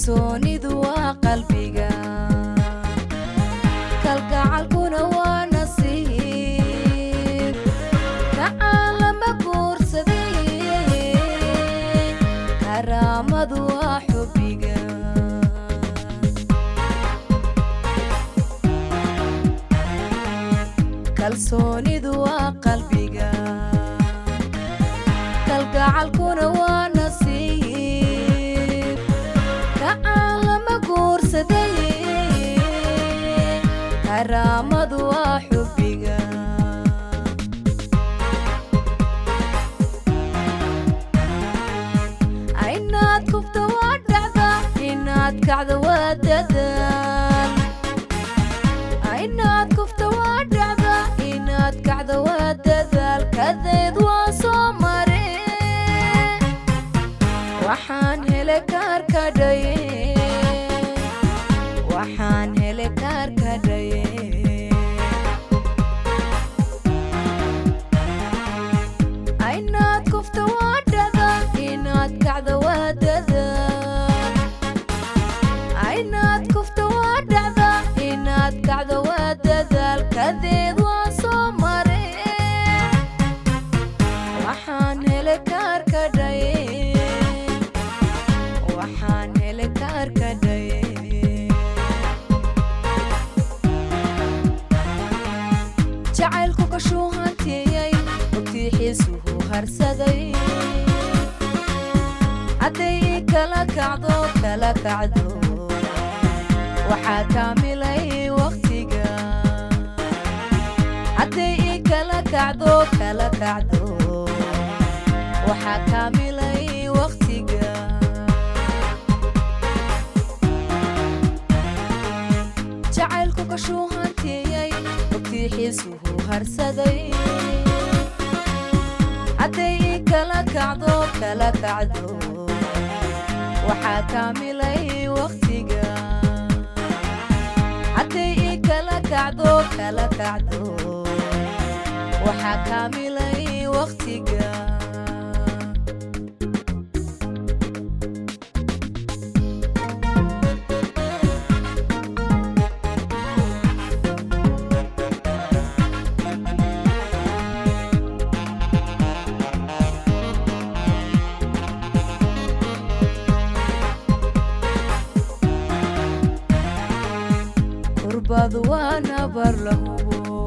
kalsoonidu waa qalbiga kalgacalkuna waa nasiib kacaalama guursaday karaamadu waa xubbiga kalsoonidu waa qalbiga kalgacalkuna waa nasiib kacaalama guursaday karaamadu waa xubbiga inaad kufta waa dhacda inaad kacda waa dadaal inaad kufta waa dhacda inaad kacda waa dadaal kadeed waa soo mare waxaan hele kaarka dhaye waxaan hele kaarka dhaye inaad kufta waa dhacda inaad kacda waa dadaal inaad kufta waa dhacda inaad kacda waa dadaal kadeed waa soo mare waxaan hele kaarka dhaye waxaan hele kaarka dhaye jacaylku kashuu hantiyey ogtiixiisuhu harsaday hadday kala kacdo waxaa kaamilay waqtiga hadday kala kacdo waxaa kaamilay waqtiga jacaylku kashuu hantiyey ogtiixiisuhu harsaday hadday kala kacdo waxaa kaamilay waqtiga hadday kala kacdo waxaa kaamilay waqtiga kurbadu waa nabar la hubo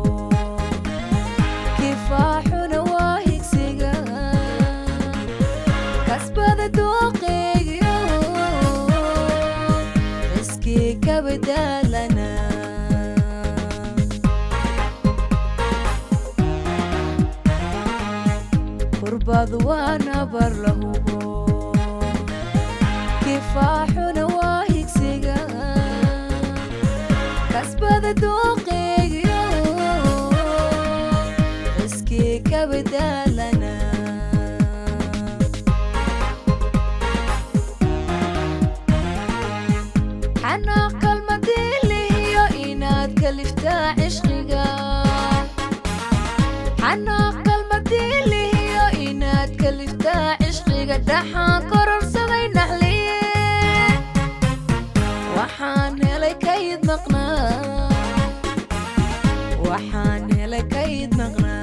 kifaaxuna waa higsiga kasbada dooqeegiyo iskii ka badaalana kurbadu waa nabar la hubo kifaaxuna waa higsiga kasbada dooqeegiyo iskii ka badaalana xanaaq kalmadii lihiyo inaad kaliftaa cishqiga xanaaq kalmadii lihiyo inaad kaliftaa cishqiga dhaxaan kororsaday naxliye waxaan helay kayd maqnaa waxaan helay kayd maqnaa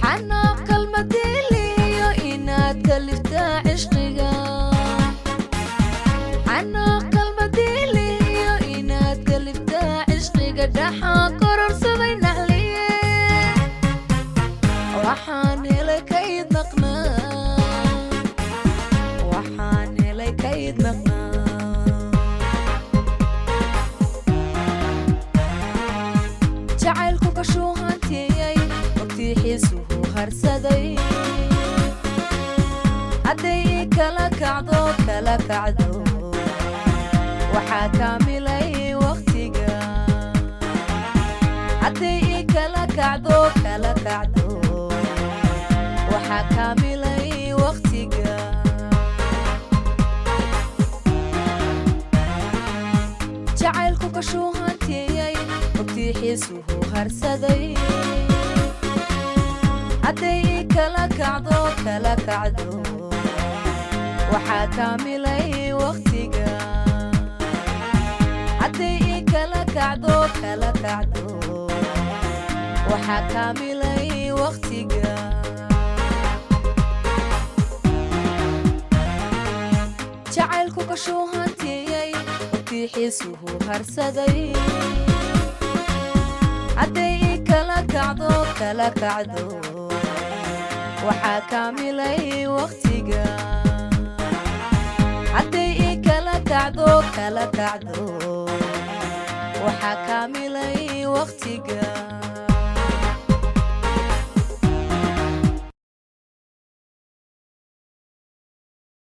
xanaaq kalmadii lihiyo inaad kaliftaa cishqiga xanaaq kalmadii lihiyo inaad kaliftaa cishqiga dhaxaan kororsaday naxliye waxaan helay kayd maqnaa jacaylku kashuu hantiyey ogtiixiisuhu harsaday hadday kala kacdo waxaa kaamilay waqtiga hadday kala kacdo waxaa kaamilay waqtiga jacaylku kashuu hantiyey ogtiixiisuhu harsaday hadday kala kacdo waxaa kaamilay waqtiga hadday kala kacdo waxaa kaamilay waqtiga jacaylku kashuu hantiyey utiixiisuhu harsaday hadday kala kacdo waxaa kaamilay waqtiga hadday kala kacdo waxaa kaamilay waqtiga